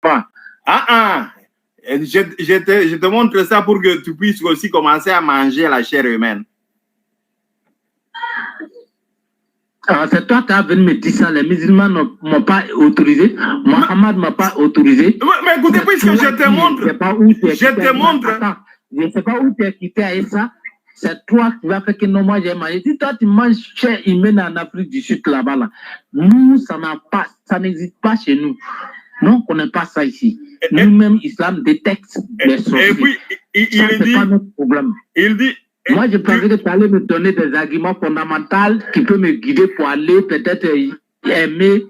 pas. Je te montre ça pour que tu puisses aussi commencer à manger la chair humaine. Ah, c'est toi qui as venu me dire ça. Les musulmans ne m'ont pas autorisé. Mohamed ne m'a pas autorisé. Mais écoutez, puisque je te montre. Attends, je ne sais pas où tu es quitté avec ça. C'est toi qui vas faire que non, moi j'ai mangé. Si toi tu manges chair humaine en Afrique du Sud là-bas, là, nous, ça n'existe pas chez nous. Non, on ne connaît pas ça ici. Nous-mêmes, l'islam détecte les sorciers. Et puis, il dit, pas notre problème. Il dit, moi, je pensais que tu allais me donner des arguments fondamentaux qui peuvent me guider pour aller peut-être aimer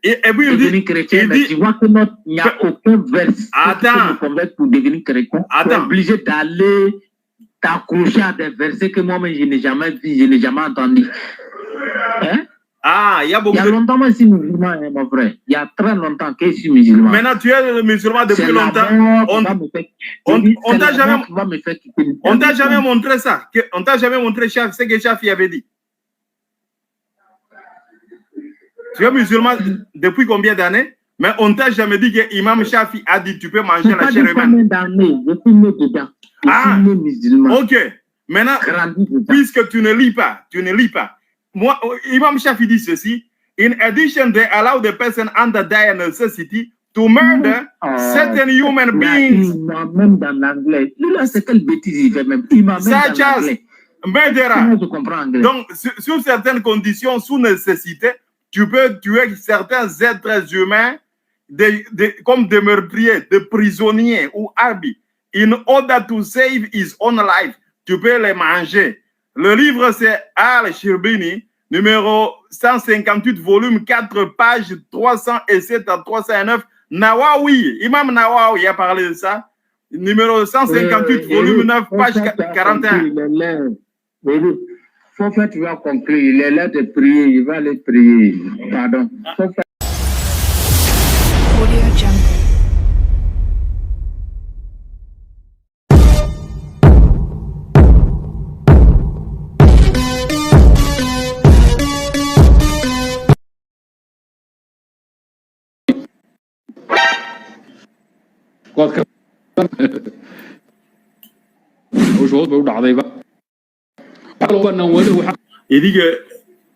et puis devenir chrétien. Mais tu vois qu'il n'y a aucun verset qui peut me convaincre pour devenir chrétien. Tu es obligé d'aller t'accrocher à des versets que moi-même je n'ai jamais vu, je n'ai jamais entendu. Hein? Ah, il y a beaucoup. Il y a longtemps que je suis musulman, hein, mon frère. Il y a très longtemps que je suis musulman. Maintenant, tu es musulman depuis longtemps. On t'a jamais montré ça. On t'a jamais montré ce que Chafi avait dit. Tu es musulman depuis combien d'années? Mais on t'a jamais dit que Imam Chafi a dit tu peux manger la chair humaine. Je suis né dedans. Je suis né musulman. Ok. Maintenant, puisque tu ne lis pas, moi, Imam Shafi dit ceci. In addition, they allow the person under dire necessity to murder certain human beings. Même dans l'anglais. Là, c'est quelle bêtise il fait même. Il m'a même dans l'anglais. Donc, sur certaines conditions, sous nécessité, tu peux tuer certains êtres humains comme des meurtriers, des prisonniers ou habits. In order to save his own life, tu peux les manger. Le livre, c'est Al-Shirbini, numéro 158, volume 4, page 307 à 309. Nawawi, Imam Nawawi a parlé de ça. Numéro 158, volume 9, page 41. Il faut faire, tu vas conclure. Il est là de prier, il va aller prier. Pardon. Audio Jungle. Il dit que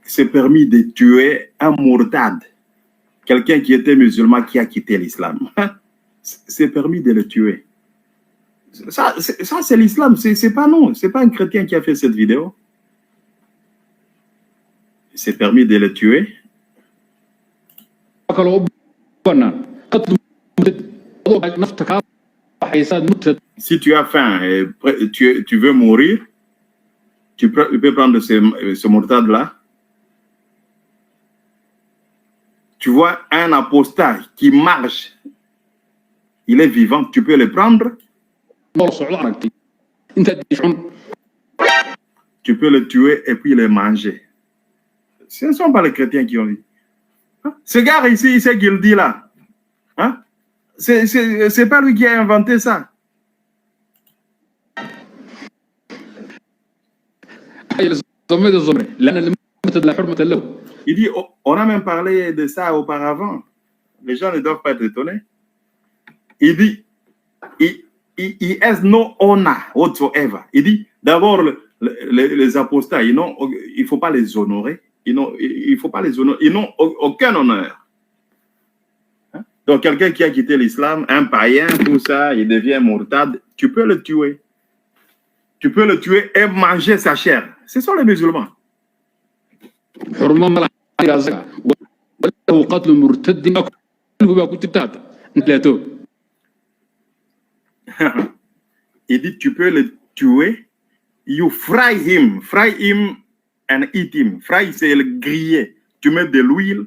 c'est permis de tuer un mourtad, quelqu'un qui était musulman qui a quitté l'islam. C'est permis de le tuer. Ça c'est l'islam, c'est pas non, c'est pas un chrétien qui a fait cette vidéo. C'est permis de le tuer. Si tu as faim et tu veux mourir, tu peux prendre ce mortade-là. Tu vois un apostat qui marche, il est vivant, tu peux le prendre. Tu peux le tuer et puis le manger. Ce ne sont pas les chrétiens qui ont dit. Ce gars ici, c'est qu'il dit là. Hein? C'est pas lui qui a inventé ça. Il dit, on a même parlé de ça auparavant. Les gens ne doivent pas être étonnés. Il dit, he has no honor whatsoever. Il dit, d'abord, les apostats, il ne faut pas les honorer. Il ne faut pas les honorer. Ils n'ont aucun honneur. Hein? Donc, quelqu'un qui a quitté l'islam, un païen, tout ça, il devient mourtad, tu peux le tuer. Tu peux le tuer et manger sa chair. Ce sont les musulmans. Il dit tu peux le tuer. You fry him and eat him. Fry, c'est le griller. Tu mets de l'huile,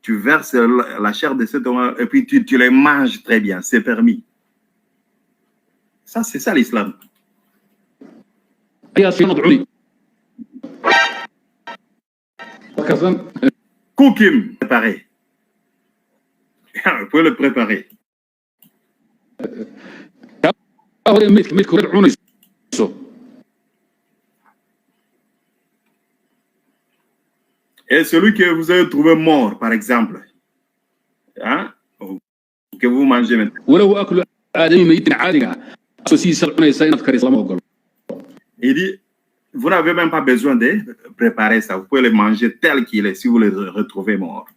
tu verses la chair de cet homme et puis tu les manges très bien. C'est permis. Ça, c'est ça l'islam. Cook him, préparer. Vous pouvez le préparer. Et celui que vous avez trouvé mort, par exemple, hein? Vous que vous mangez maintenant. Il dit, vous n'avez même pas besoin de préparer ça. Vous pouvez le manger tel qu'il est si vous le retrouvez mort.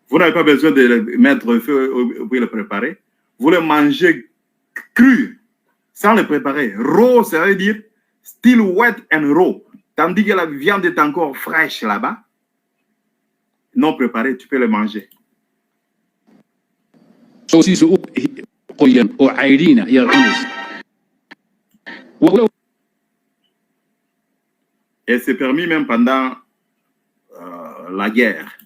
Vous n'avez pas besoin de le mettre au feu pour le préparer. Vous le mangez cru, sans le préparer. Raw, ça veut dire still wet and raw. Tandis que la viande est encore fraîche là-bas, non préparée, tu peux le manger. Et c'est permis même pendant la guerre.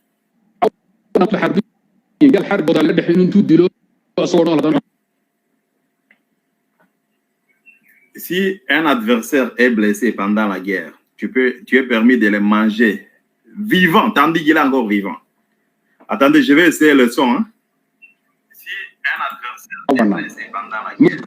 Si un adversaire est blessé pendant la guerre, tu es permis de le manger vivant, tandis qu'il est encore vivant. Attendez, je vais essayer le son. Hein? Si un adversaire est blessé pendant la guerre,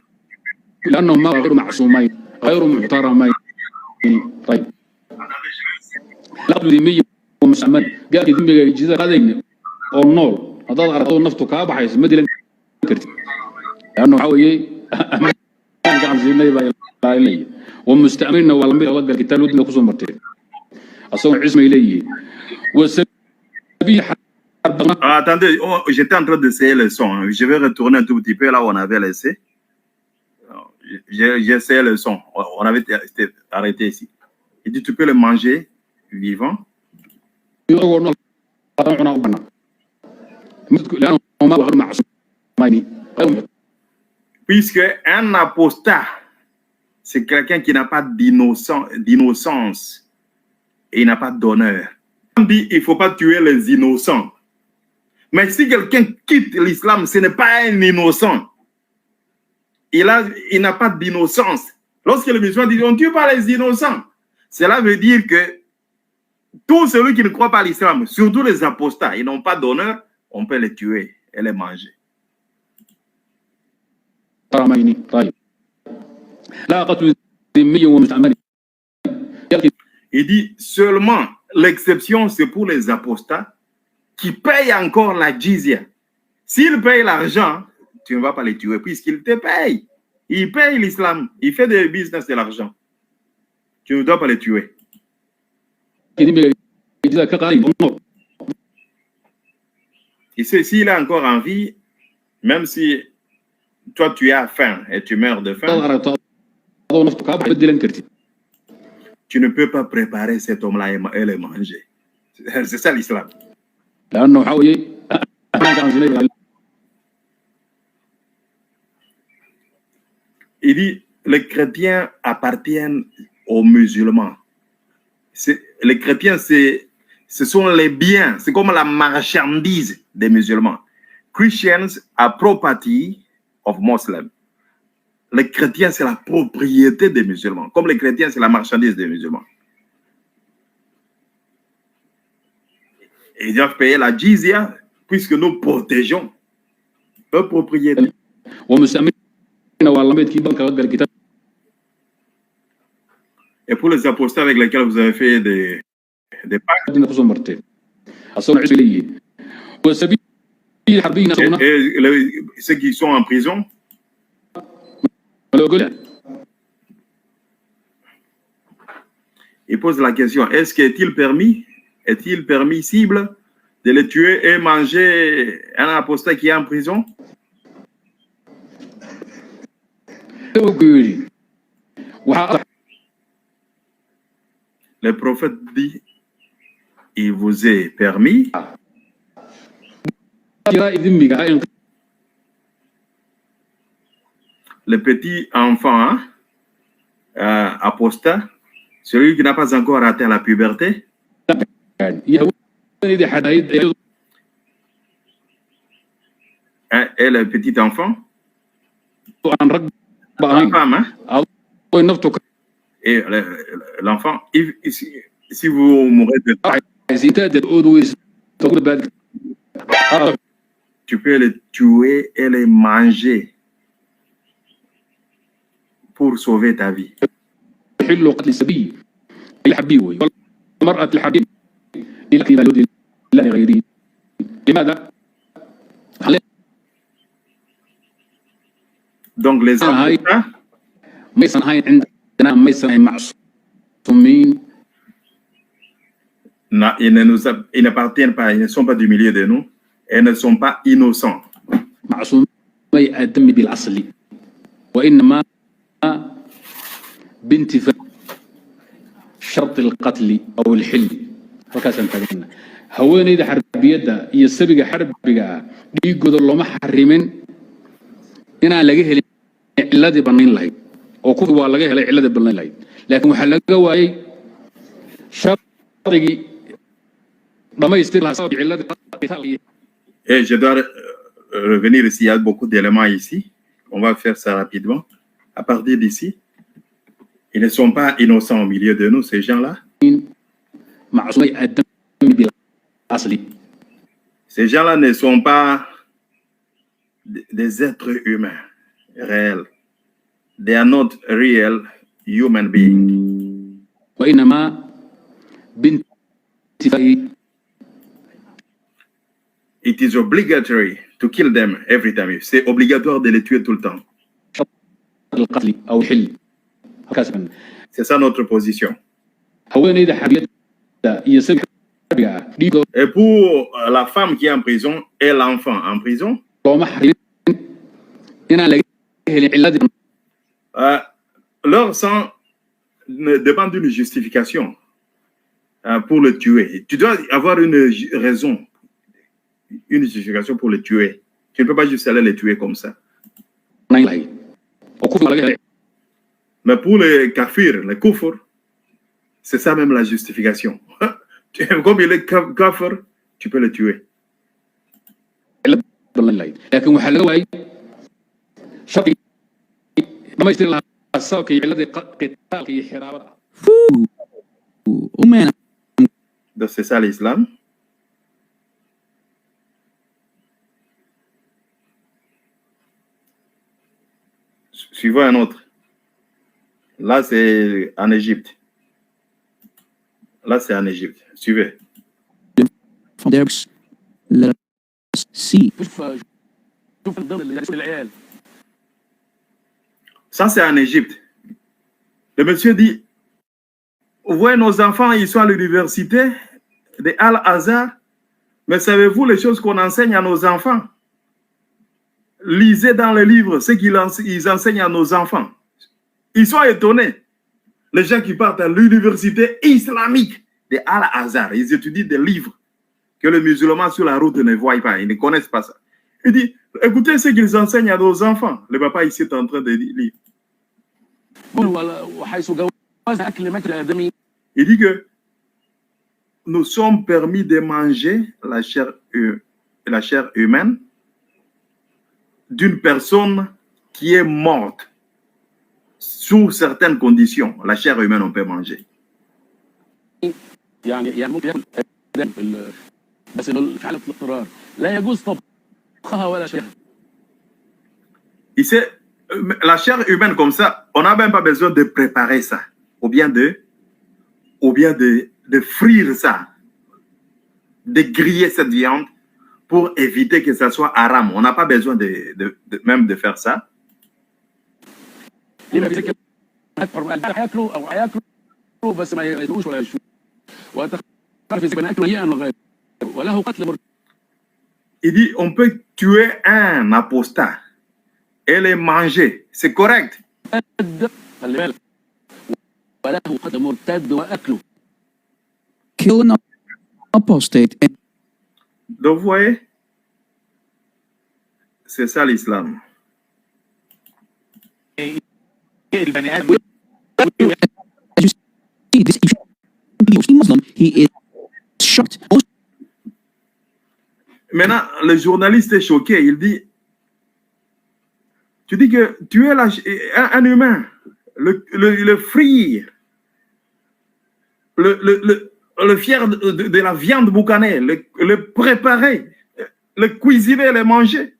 ومستأمرنا والله الله قال كتاب ودنا كوسو مرتين أصلا اسمه إليه Attendez, j'étais en train d'essayer le son. Je vais retourner un tout petit peu là où on avait laissé. J'ai essayé le son. On avait été arrêté ici. Il dit tu peux le manger vivant. Puisque un apostat, c'est quelqu'un qui n'a pas d'innocence et il n'a pas d'honneur. On dit il ne faut pas tuer les innocents. Mais si quelqu'un quitte l'islam, ce n'est pas un innocent. Il n'a pas d'innocence. Lorsque les musulmans disent on ne tue pas les innocents, cela veut dire que tous ceux qui ne croient pas à l'islam, surtout les apostats, ils n'ont pas d'honneur, on peut les tuer et les manger. Il dit seulement l'exception c'est pour les apostats qui payent encore la jizya. S'ils payent l'argent, tu ne vas pas les tuer puisqu'ils te payent. Ils payent l'islam, ils font des business de l'argent. Tu ne dois pas les tuer. Et s'il est encore en vie, même si toi tu as faim et tu meurs de faim, tu ne peux pas préparer cet homme-là et le manger. C'est ça l'islam. Il dit, les chrétiens appartiennent aux musulmans. Les chrétiens, ce sont les biens, c'est comme la marchandise des musulmans. Christians are property of Muslims. Les chrétiens, c'est la propriété des musulmans. Comme les chrétiens, c'est la marchandise des musulmans. Et ils doivent payer la jizya puisque nous protégeons leur propriété. Et pour les apostats avec lesquels vous avez fait des pactes, et ceux qui sont en prison, ils posent la question, est-il permissible de les tuer et manger un apostat qui est en prison? Le prophète dit, il vous est permis. Le petit enfant apostat, celui qui n'a pas encore atteint la puberté, et le petit enfant, la femme, et l'enfant, si vous mourrez de faim, tu peux les tuer et les manger pour sauver ta vie. لماذا؟ Donc les avocats, ما يصير هاي عندنا ما يصير معصومين. non, ils n'appartiennent pas, ils ne sont pas du milieu de nous et ne sont pas innocents. معصومي الدم بالأصل وإنما بانتفاء شرط القتل أو الحل. وكاسن تقولنا هوانيدا حربيدا iyo sabiga xarbiga dhiigooda looma xarimin inaan laga helin ciladii banayn lahayd oo ku waa laga helay ciladii banayn lahayd laakiin waxa laga waayay sharcigi dhamaystir lahaa ciladii qitaalki. Et je dois revenir ici, il y a beaucoup d'éléments ici. On va faire ça rapidement. À partir d'ici, ils ne sont pas innocents au milieu de nous, ces gens-là. Ces gens-là ne sont pas des êtres humains réels. They are not real human beings. It is obligatory to kill them every time. C'est obligatoire de les tuer tout le temps. C'est ça notre position. Et pour la femme qui est en prison et l'enfant en prison, leur sang dépend d'une justification pour le tuer. Tu dois avoir une raison, une justification pour le tuer. Tu ne peux pas juste aller les tuer comme ça. Mais pour les kafirs, les koufrs, c'est ça même la justification. Comme il est kafir, tu peux le tuer. Donc c'est ça l'islam. Suivons un autre. Là, c'est en Égypte. Là, c'est en Égypte. Suivez. Ça, c'est en Égypte. Le monsieur dit, vous voyez, nos enfants, ils sont à l'université de Al-Azhar, mais savez-vous les choses qu'on enseigne à nos enfants? Lisez dans les livres ce qu'ils enseignent à nos enfants. Ils sont étonnés. Les gens qui partent à l'université islamique de Al-Azhar, ils étudient des livres que les musulmans sur la route ne voient pas, ils ne connaissent pas ça. Il dit, écoutez ce qu'ils enseignent à nos enfants. Le papa ici est en train de lire. Il dit que nous sommes permis de manger la chair humaine d'une personne qui est morte. Sous certaines conditions, la chair humaine, on peut manger. Ici, la chair humaine comme ça, on n'a même pas besoin de préparer ça, ou bien de frire ça, de griller cette viande pour éviter que ça soit haram. On n'a pas besoin même de faire ça. Il dit, on peut tuer un apostat et le manger. C'est correct. Kill an apostate. Donc, vous voyez, c'est ça l'islam. Maintenant, le journaliste est choqué. Il dit, tu dis que tu es un humain, le frire, le fier de la viande boucanée, le préparer, le cuisiner, le manger.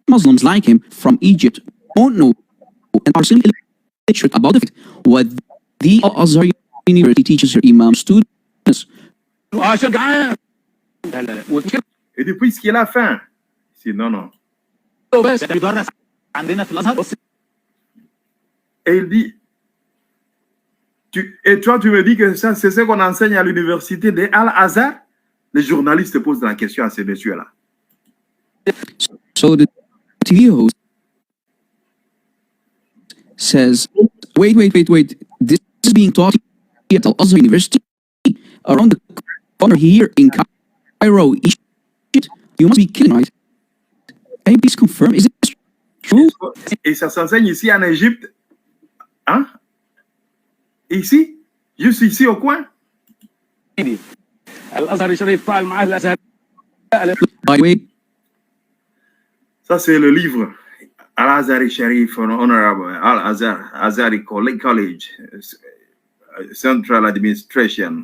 Muslims like him from Egypt don't know and are still illiterate about it. What the Azhar University teaches her Imam students. Et depuis ce qu'il a fait, c'est non, non. Et il dit, et toi, tu me dis que ça, c'est ce qu'on enseigne à l'université de Al-Azhar? Les journalistes posent la question à ces messieurs-là. So the TV host says, wait. This is being taught at Al-Azhar University around the corner here in Cairo, Egypt. You must be kidding, right? Can you please confirm, is it true? Et ça s'enseigne ici en Égypte. Hein? Ici? Juste ici au coin? By the way, Ça, c'est le livre. Al-Azhar Sharif, Honorable Al-Azhar College, Central Administration.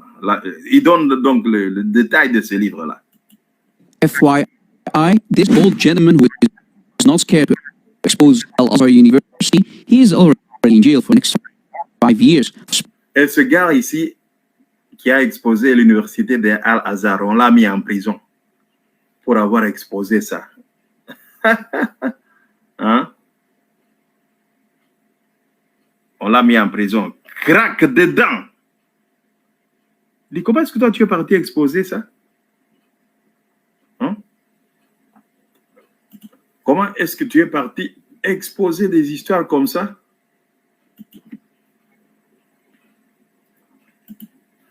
Il donne donc le détail de ce livre-là. FYI, this old gentleman who is not scared to expose Al-Azhar University, he is already in jail for the next 5 years. Et ce gars ici, qui a exposé l'université de Al-Azhar, on l'a mis en prison pour avoir exposé ça. Hein? On l'a mis en prison. Craque dedans. Il dit, comment est-ce que toi tu es parti exposer ça? Hein? Comment est-ce que tu es parti exposer des histoires comme ça?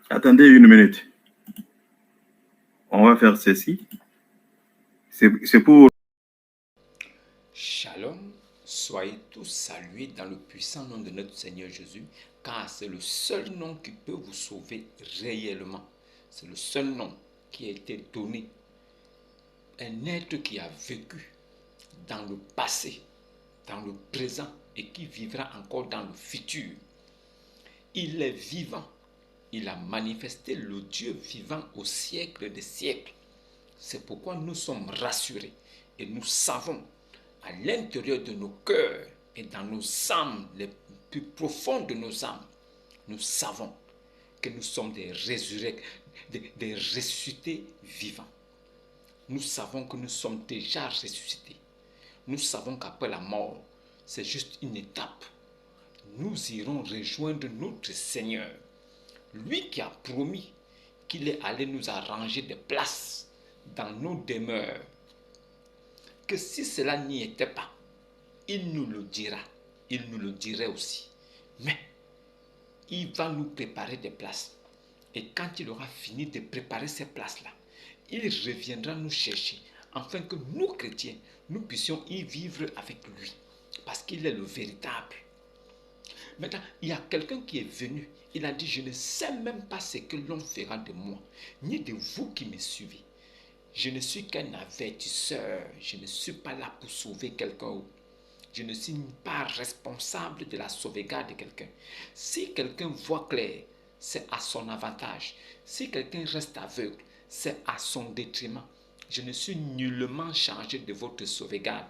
Attendez une minute. On va faire ceci. C'est pour... Shalom, soyez tous salués dans le puissant nom de notre Seigneur Jésus, car c'est le seul nom qui peut vous sauver réellement. C'est le seul nom qui a été donné. Un être qui a vécu dans le passé, dans le présent et qui vivra encore dans le futur. Il est vivant. Il a manifesté le Dieu vivant au siècle des siècles. C'est pourquoi nous sommes rassurés et nous savons à l'intérieur de nos cœurs et dans nos âmes, les plus profondes de nos âmes, nous savons que nous sommes des ressuscités vivants. Nous savons que nous sommes déjà ressuscités. Nous savons qu'après la mort, c'est juste une étape. Nous irons rejoindre notre Seigneur. Lui qui a promis qu'il est allé nous arranger des places dans nos demeures. Que si cela n'y était pas, il nous le dira, il nous le dirait aussi. Mais il va nous préparer des places. Et quand il aura fini de préparer ces places-là, il reviendra nous chercher afin que nous, chrétiens, nous puissions y vivre avec lui. Parce qu'il est le véritable. Maintenant, il y a quelqu'un qui est venu. Il a dit, je ne sais même pas ce que l'on fera de moi, ni de vous qui me suivez. Je ne suis qu'un avertisseur. Je ne suis pas là pour sauver quelqu'un. Je ne suis pas responsable de la sauvegarde de quelqu'un. Si quelqu'un voit clair, c'est à son avantage. Si quelqu'un reste aveugle, c'est à son détriment. Je ne suis nullement chargé de votre sauvegarde.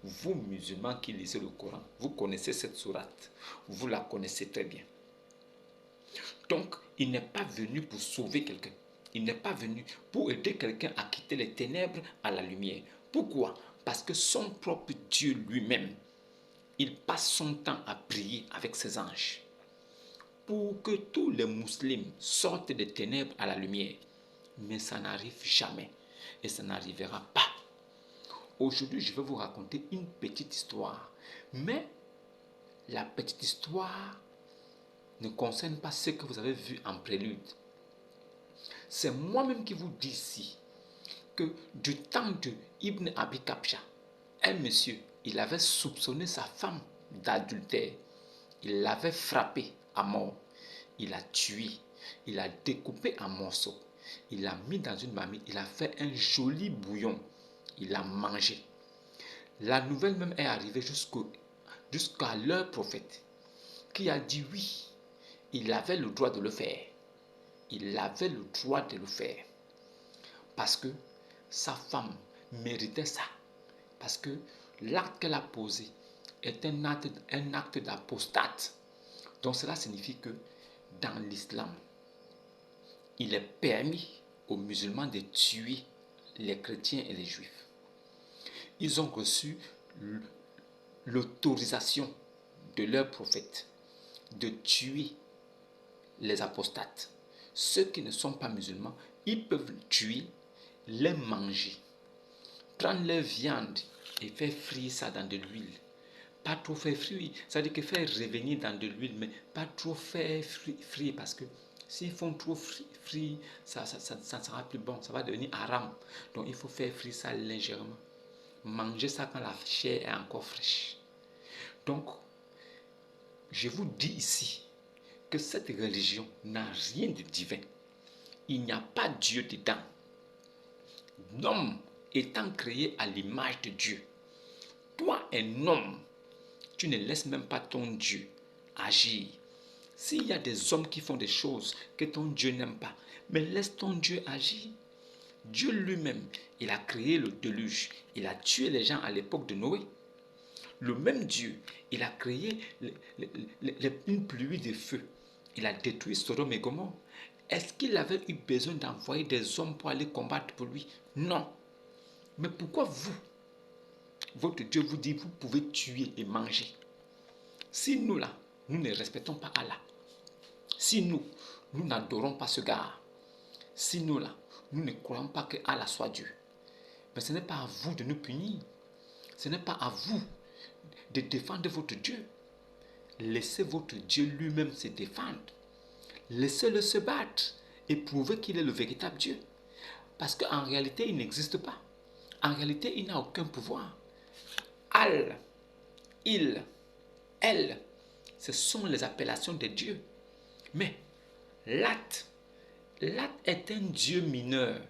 Vous, musulmans qui lisez le Coran, vous connaissez cette sourate. Vous la connaissez très bien. Donc, il n'est pas venu pour sauver quelqu'un. Il n'est pas venu pour aider quelqu'un à quitter les ténèbres à la lumière. Pourquoi? Parce que son propre Dieu lui-même, il passe son temps à prier avec ses anges pour que tous les musulmans sortent des ténèbres à la lumière. Mais ça n'arrive jamais et ça n'arrivera pas. Aujourd'hui, je vais vous raconter une petite histoire. Mais la petite histoire ne concerne pas ce que vous avez vu en prélude. C'est moi-même qui vous dis ici que du temps de Ibn Abi Kabsha, un monsieur, il avait soupçonné sa femme d'adultère. Il l'avait frappée à mort. Il l'a tué. Il l'a découpé en morceaux. Il l'a mis dans une marmite. Il a fait un joli bouillon. Il l'a mangé. La nouvelle même est arrivée jusqu'à leur prophète qui a dit oui, il avait le droit de le faire. Il avait le droit de le faire. Parce que sa femme méritait ça. Parce que l'acte qu'elle a posé est un acte d'apostate. Donc cela signifie que dans l'islam, il est permis aux musulmans de tuer les chrétiens et les juifs. Ils ont reçu l'autorisation de leur prophète de tuer les apostates. Ceux qui ne sont pas musulmans, ils peuvent tuer, les manger, prendre leur viande et faire frire ça dans de l'huile. Pas trop faire frire, c'est-à-dire que faire revenir dans de l'huile, mais pas trop faire frire parce que s'ils font trop frire, ça ne sera plus bon, ça va devenir haram. Donc il faut faire frire ça légèrement. Manger ça quand la chair est encore fraîche. Donc, je vous dis ici que cette religion n'a rien de divin. Il n'y a pas Dieu dedans. L'homme étant créé à l'image de Dieu. Toi, un homme, tu ne laisses même pas ton Dieu agir. S'il y a des hommes qui font des choses que ton Dieu n'aime pas, mais laisse ton Dieu agir. Dieu lui-même, il a créé le déluge. Il a tué les gens à l'époque de Noé. Le même Dieu, il a créé une pluie de feu. Il a détruit Sodome et Gomorrhe. Est-ce qu'il avait eu besoin d'envoyer des hommes pour aller combattre pour lui? Non. Mais pourquoi vous, votre Dieu vous dit, vous pouvez tuer et manger? Si nous là, nous ne respectons pas Allah, si nous n'adorons pas ce gars, si nous là, nous ne croyons pas que Allah soit Dieu, mais ce n'est pas à vous de nous punir. Ce n'est pas à vous de défendre votre Dieu. Laissez votre Dieu lui-même se défendre. Laissez-le se battre et prouver qu'il est le véritable Dieu. Parce qu'en réalité, il n'existe pas. En réalité, il n'a aucun pouvoir. Al, il, elle, ce sont les appellations des dieux. Mais Lat est un dieu mineur.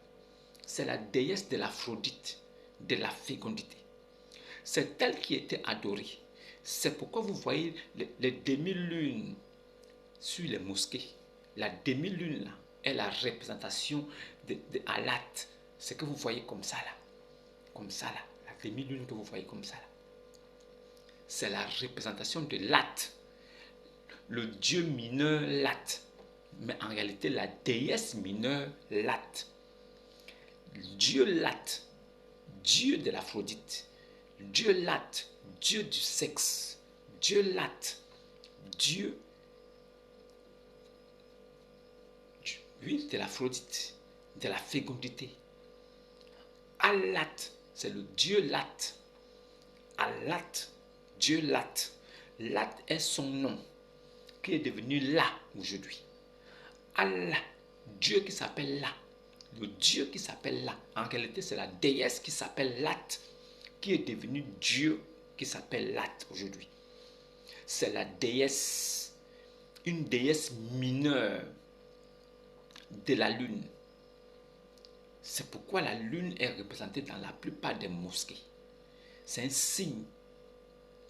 C'est la déesse de l'Aphrodite, de la fécondité. C'est elle qui était adorée. C'est pourquoi vous voyez les demi-lunes sur les mosquées. La demi-lune là est la représentation de Alat. Ce que vous voyez comme ça là. Comme ça là. La demi-lune que vous voyez comme ça là. C'est la représentation de Lat. Le dieu mineur Lat. Mais en réalité, la déesse mineure Lat. Dieu Lat. Dieu de l'Aphrodite. Dieu Lat. Dieu du sexe. Dieu Lat. Dieu de l'Aphrodite, de la fécondité. Alat, c'est le Dieu Lat. Alat, Dieu Lat. Lat est son nom, qui est devenu là aujourd'hui. Allah, Dieu qui s'appelle là. Le Dieu qui s'appelle là. En réalité, c'est la déesse qui s'appelle Lat, qui est devenue Dieu qui s'appelle Lat aujourd'hui. C'est la déesse, une déesse mineure de la lune. C'est pourquoi la lune est représentée dans la plupart des mosquées. C'est un signe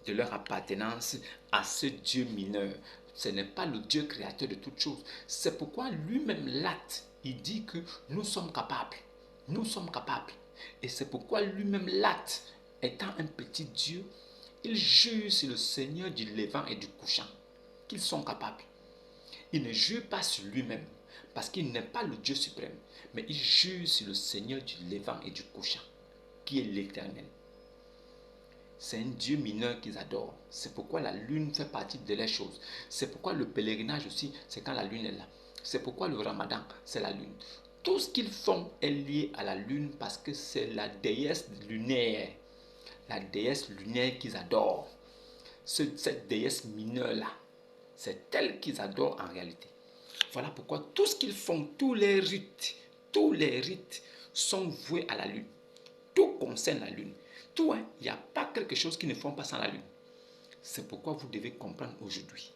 de leur appartenance à ce Dieu mineur. Ce n'est pas le Dieu créateur de toutes choses. C'est pourquoi lui-même Lat, il dit que nous sommes capables. Nous sommes capables. Et c'est pourquoi lui-même Lat, étant un petit Dieu, il jure sur le Seigneur du Levant et du Couchant qu'ils sont capables. Il ne jure pas sur lui-même, parce qu'il n'est pas le Dieu suprême, mais il jure sur le Seigneur du Levant et du Couchant, qui est l'Éternel. C'est un Dieu mineur qu'ils adorent. C'est pourquoi la lune fait partie de leurs choses. C'est pourquoi le pèlerinage aussi, c'est quand la lune est là. C'est pourquoi le ramadan, c'est la lune. Tout ce qu'ils font est lié à la lune parce que c'est la déesse lunaire. La déesse lunaire qu'ils adorent. Cette déesse mineure-là, c'est elle qu'ils adorent en réalité. Voilà pourquoi tout ce qu'ils font, tous les rites sont voués à la lune. Tout concerne la lune. Tout, il n'y a pas quelque chose qu'ils ne font pas sans la lune. C'est pourquoi vous devez comprendre aujourd'hui.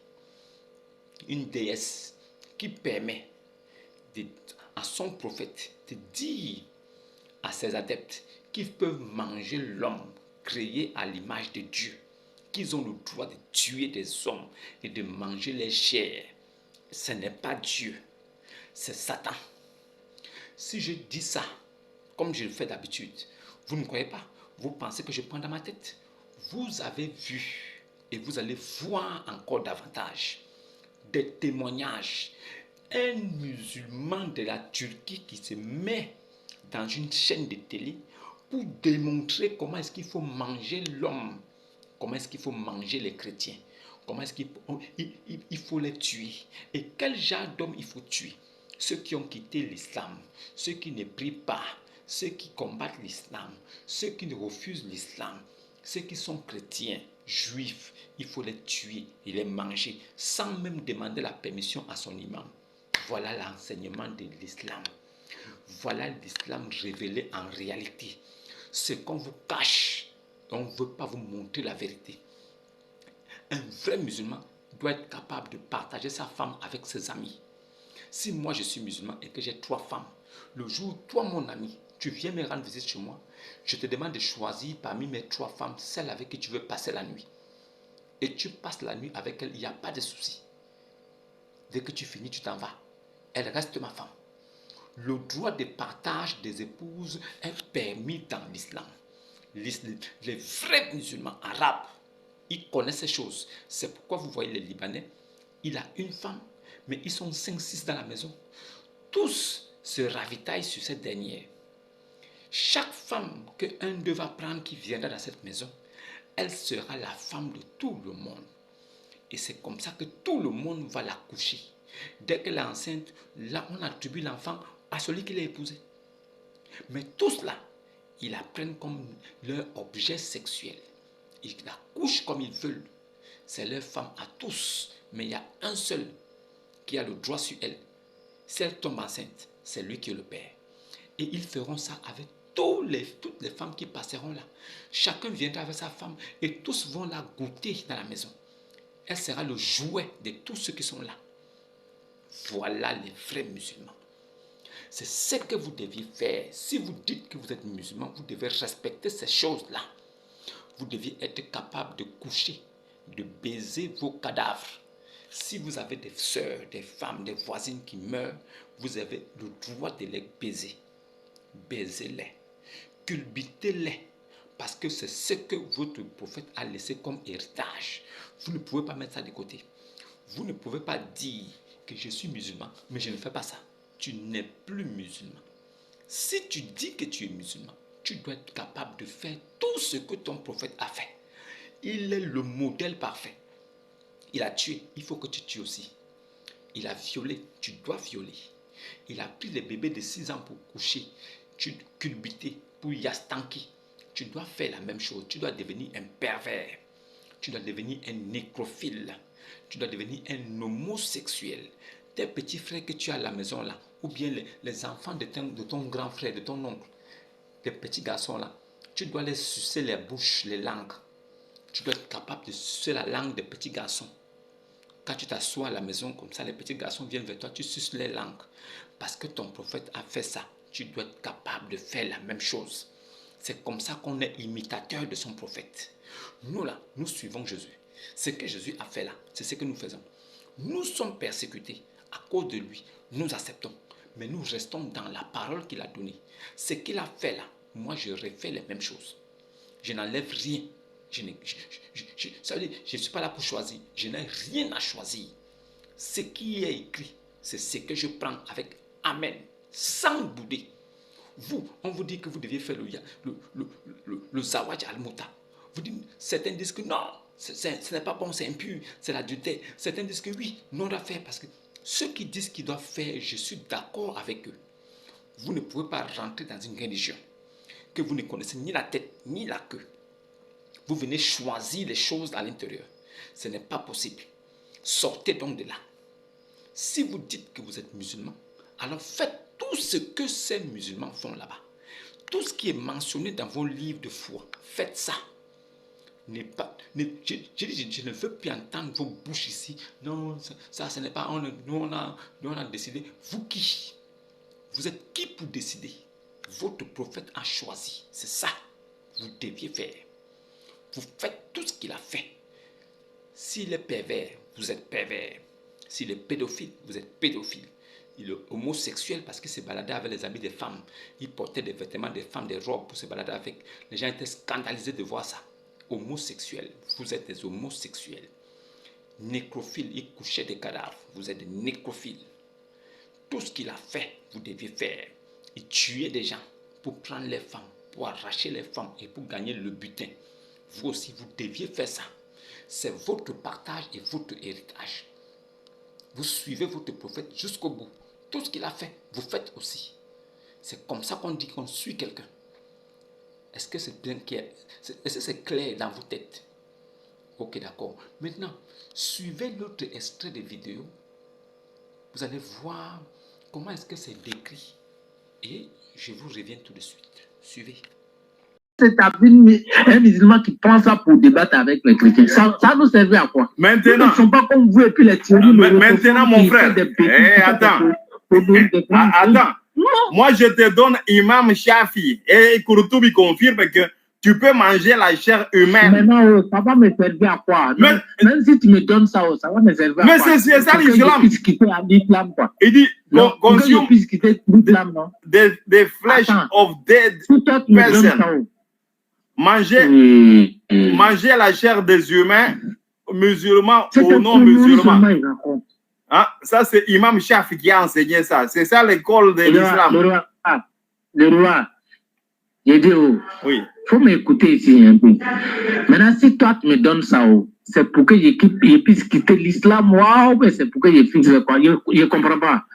Une déesse qui permet à son prophète de dire à ses adeptes qu'ils peuvent manger l'homme créé à l'image de Dieu, qu'ils ont le droit de tuer des hommes et de manger les chairs. Ce n'est pas Dieu, c'est Satan. Si je dis ça, comme je le fais d'habitude, vous ne croyez pas, vous pensez que je prends dans ma tête. Vous avez vu et vous allez voir encore davantage des témoignages. Un musulman de la Turquie qui se met dans une chaîne de télé pour démontrer comment est-ce qu'il faut manger l'homme, comment est-ce qu'il faut manger les chrétiens, comment est-ce qu'il faut les tuer. Et quel genre d'homme il faut tuer? Ceux qui ont quitté l'islam, ceux qui ne prient pas, ceux qui combattent l'islam, ceux qui refusent l'islam, ceux qui sont chrétiens, juifs, il faut les tuer et les manger sans même demander la permission à son imam. Voilà l'enseignement de l'islam. Voilà l'islam révélé en réalité. Ce qu'on vous cache, on ne veut pas vous montrer la vérité. Un vrai musulman doit être capable de partager sa femme avec ses amis. Si moi je suis musulman et que j'ai 3 femmes, le jour où toi mon ami, tu viens me rendre visite chez moi, je te demande de choisir parmi mes 3 femmes celle avec qui tu veux passer la nuit. Et tu passes la nuit avec elle, il n'y a pas de souci. Dès que tu finis, tu t'en vas. Elle reste ma femme. Le droit de partage des épouses est permis dans l'islam. Les vrais musulmans arabes, ils connaissent ces choses. C'est pourquoi vous voyez les Libanais, il a une femme, mais ils sont 5-6 dans la maison. Tous se ravitaillent sur cette dernière. Chaque femme qu'un d'eux va prendre qui viendra dans cette maison, elle sera la femme de tout le monde. Et c'est comme ça que tout le monde va la coucher. Dès qu'elle est enceinte, là on attribue l'enfant à celui qui l'a épousé. Mais tous là, ils la prennent comme leur objet sexuel. Ils la couchent comme ils veulent. C'est leur femme à tous. Mais il y a un seul qui a le droit sur elle. Si elle tombe enceinte, c'est lui qui est le père. Et ils feront ça avec toutes les femmes qui passeront là. Chacun viendra avec sa femme et tous vont la goûter dans la maison. Elle sera le jouet de tous ceux qui sont là. Voilà les vrais musulmans. C'est ce que vous deviez faire. Si vous dites que vous êtes musulman, vous devez respecter ces choses-là. Vous deviez être capable de coucher, de baiser vos cadavres. Si vous avez des sœurs, des femmes, des voisines qui meurent, vous avez le droit de les baiser. Baisez-les. Culbutez-les. Parce que c'est ce que votre prophète a laissé comme héritage. Vous ne pouvez pas mettre ça de côté. Vous ne pouvez pas dire que je suis musulman, mais je ne fais pas ça. Tu n'es plus musulman. Si tu dis que tu es musulman, tu dois être capable de faire tout ce que ton prophète a fait. Il est le modèle parfait. Il a tué, il faut que tu tues aussi. Il a violé, tu dois violer. Il a pris les bébés de 6 ans pour coucher, tu culbuter, pour yastanki. Tu dois faire la même chose. Tu dois devenir un pervers. Tu dois devenir un nécrophile. Tu dois devenir un homosexuel. Tes petits frères que tu as à la maison là, ou bien les enfants de ton grand frère, de ton oncle, les petits garçons là, tu dois les sucer les bouches, les langues. Tu dois être capable de sucer la langue des petits garçons. Quand tu t'assois à la maison comme ça, les petits garçons viennent vers toi, tu suces les langues. Parce que ton prophète a fait ça. Tu dois être capable de faire la même chose. C'est comme ça qu'on est imitateur de son prophète. Nous là, nous suivons Jésus. Ce que Jésus a fait là, c'est ce que nous faisons. Nous sommes persécutés à cause de lui. Nous acceptons. Mais nous restons dans la parole qu'il a donnée. Ce qu'il a fait là, moi je refais les mêmes choses. Je n'enlève rien. Je ne suis pas là pour choisir. Je n'ai rien à choisir. Ce qui est écrit, c'est ce que je prends avec Amen, sans bouder. Vous, on vous dit que vous deviez faire le zawaj al-muta. Certains disent que non, ce n'est pas bon, c'est impur, c'est l'adultère. Certains disent que oui, non, on doit faire parce que ceux qui disent qu'ils doivent faire, je suis d'accord avec eux. Vous ne pouvez pas rentrer dans une religion que vous ne connaissez ni la tête ni la queue. Vous venez choisir les choses à l'intérieur. Ce n'est pas possible. Sortez donc de là. Si vous dites que vous êtes musulman, alors faites tout ce que ces musulmans font là-bas. Tout ce qui est mentionné dans vos livres de foi, faites ça. Je ne veux plus entendre vos bouches ici. Non, ça ce n'est pas... Nous, on a décidé. Vous qui? Vous êtes qui pour décider? Votre prophète a choisi. C'est ça. Vous deviez faire. Vous faites tout ce qu'il a fait. S'il est pervers, vous êtes pervers. S'il est pédophile, vous êtes pédophile. Il est homosexuel parce qu'il se baladait avec les habits des femmes. Il portait des vêtements des femmes, des robes pour se balader avec. Les gens étaient scandalisés de voir ça. Homosexuel, vous êtes des homosexuels. Nécrophile, il couchait des cadavres. Vous êtes des nécrophiles. Tout ce qu'il a fait, vous deviez faire. Il tuait des gens. pour prendre les femmes, pour arracher les femmes et pour gagner le butin. Vous aussi, vous deviez faire ça. C'est votre partage et votre héritage. Vous suivez votre prophète jusqu'au bout. Tout ce qu'il a fait, vous faites aussi. C'est comme ça qu'on dit qu'on suit quelqu'un. Est-ce que c'est bien clair? Est-ce que c'est clair dans vos têtes? Ok, d'accord. Maintenant, suivez l'autre extrait de vidéo. Vous allez voir comment est-ce que c'est décrit. Et je vous reviens tout de suite. Suivez. C'est un musulman qui prend ça pour débattre avec les chrétiens. Ça nous servait à quoi? Maintenant, ils ne sont pas comme vous et puis les théories. Maintenant, mon frère, attends. Attends. Moi, je te donne Imam Shafi et Kourtoubi confirme que tu peux manger la chair humaine. Maintenant, ça va me servir à quoi? Même si tu me donnes ça, ça va me servir à quoi? Mais c'est ça l'islam. Il dit consume des flèches of dead person. Manger la chair des humains, musulmans ou non musulmans. Hein? Ça, c'est Imam Shafi qui a enseigné ça. C'est ça l'école de l'islam. Le roi, j'ai dit, oui. Faut m'écouter ici un peu. Maintenant, si toi, tu me donnes ça, c'est pour que je puisse quitter l'islam, mais c'est pour que je fixe quoi. Je ne comprends pas.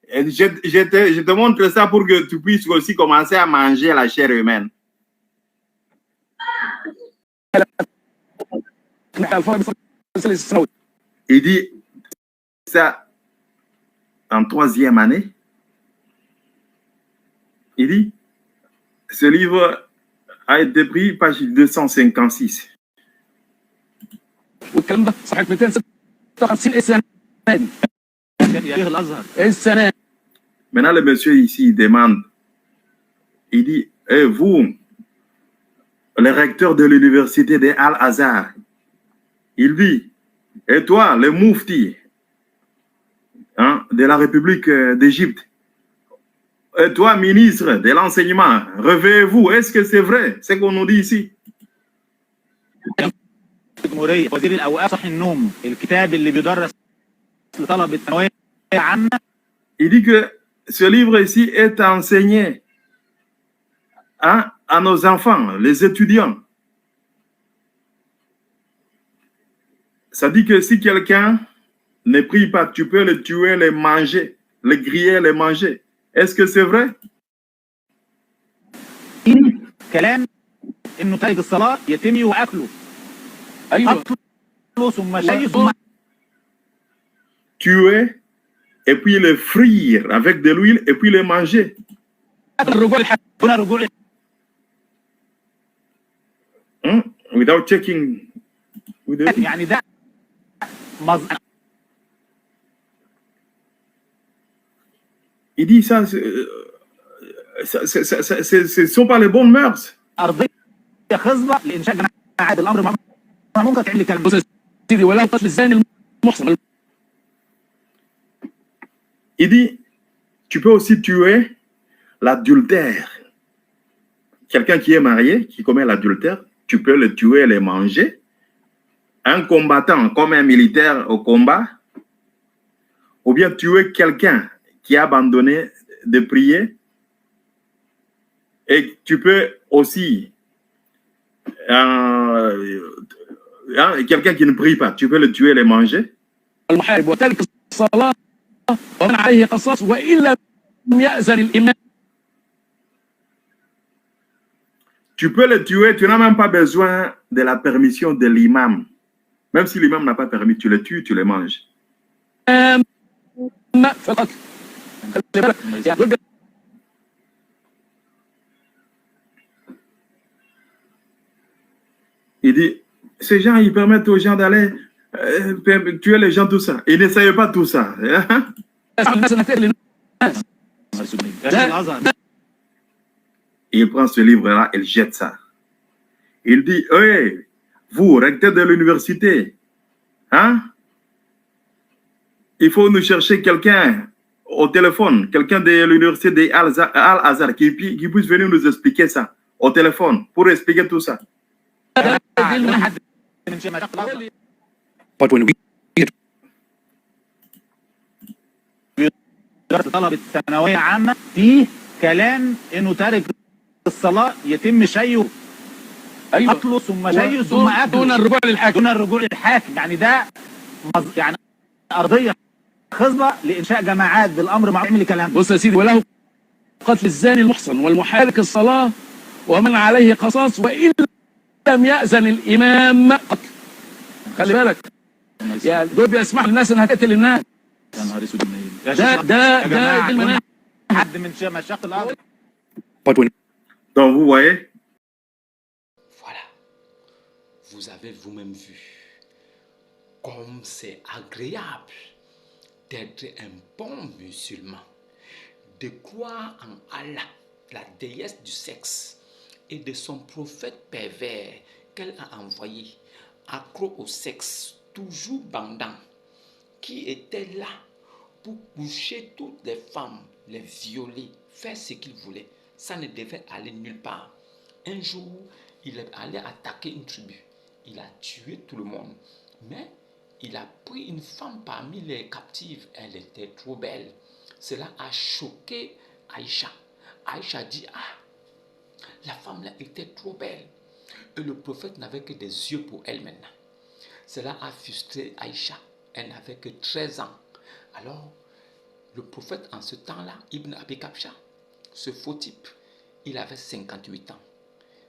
Je te montre ça pour que tu puisses aussi commencer à manger la chair humaine. Il dit ça en 3e année. Il dit, ce livre a été pris, page 256. Maintenant, le monsieur ici demande, il dit, vous, le recteur de l'université de Al-Azhar, il dit, et toi, le moufti de la République d'Égypte, et toi, ministre de l'enseignement, réveillez-vous, est-ce que c'est vrai, ce qu'on nous dit ici? Il dit que ce livre ici est enseigné à nos enfants, les étudiants. Ça dit que si quelqu'un ne prie pas, tu peux le tuer, le manger, le griller, le manger. Est-ce que c'est vrai? Tuer et puis le frire avec de l'huile et puis le manger. Without checking. Il dit ça, ce ne sont pas les bonnes mœurs. Il dit, tu peux aussi tuer l'adultère. Quelqu'un qui est marié, qui commet l'adultère, tu peux le tuer et le manger. Un combattant comme un militaire au combat, ou bien tuer quelqu'un qui a abandonné de prier, et tu peux aussi quelqu'un qui ne prie pas, tu peux le tuer et le manger. Tu peux le tuer, tu n'as même pas besoin de la permission de l'imam. Même si l'imam n'a pas permis, tu le tues, tu le manges. Il dit, ces gens, ils permettent aux gens d'aller tuer les gens, tout ça. Ils n'essayent pas tout ça. Il prend ce livre-là, il jette ça. Il dit, hey, vous, recteur de l'université, il faut nous chercher quelqu'un au téléphone, quelqu'un de l'université de Al-Azhar qui puisse venir nous expliquer ça au téléphone, pour expliquer tout ça. But when we كلام انه تارك الصلاه يتم شيه ايوه قتله ثم شيه ثم دون اكله الرجوع للحاكم. دون الرجوع للحاكم. يعني ده يعني ارضيه خصبه لانشاء جماعات بالامر معروف الكلام. بص يا سيدي، وله قتل الزاني المحصن والمحارك الصلاه ومن عليه قصاص وان لم يأذن الامام قتل. خلي بالك يا دول بيسمحوا للناس انها تقتل الناس. يا نهار اسود ده المناهج. حد من مشايخ الارض. Donc, vous voyez, Voilà. Vous avez vous-même vu comme c'est agréable d'être un bon musulman, de croire en Allah, la déesse du sexe, et de son prophète pervers qu'elle a envoyé, accro au sexe, toujours bandant, qui était là pour coucher toutes les femmes, les violer, faire ce qu'il voulait. Ça ne devait aller nulle part. Un jour, il est allé attaquer une tribu. Il a tué tout le monde. Mais il a pris une femme parmi les captives. Elle était trop belle. Cela a choqué Aïcha. Aïcha dit, ah, la femme là était trop belle. Et le prophète n'avait que des yeux pour elle maintenant. Cela a frustré Aïcha. Elle n'avait que 13 ans. Alors, le prophète en ce temps-là, Ibn Abi Kabsha, ce faux type, il avait 58 ans.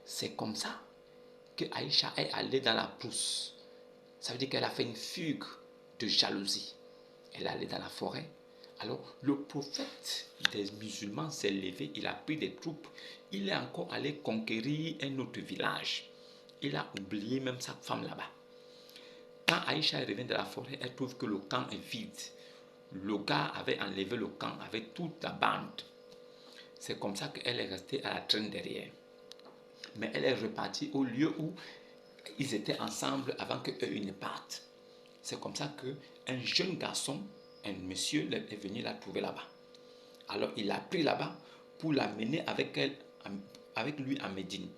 C'est comme ça que Aïcha est allée dans la brousse. Ça veut dire qu'elle a fait une fugue de jalousie. Elle est allée dans la forêt. Alors, le prophète des musulmans s'est levé, il a pris des troupes. Il est encore allé conquérir un autre village. Il a oublié même sa femme là-bas. Quand Aïcha revient de la forêt, elle trouve que le camp est vide. Le gars avait enlevé le camp avec toute la bande. C'est comme ça qu'elle est restée à la traîne derrière. Mais elle est repartie au lieu où ils étaient ensemble avant qu'eux ils ne partent. C'est comme ça qu'un jeune garçon, un monsieur est venu la trouver là-bas. Alors il l'a pris là-bas pour l'amener avec lui à Médine.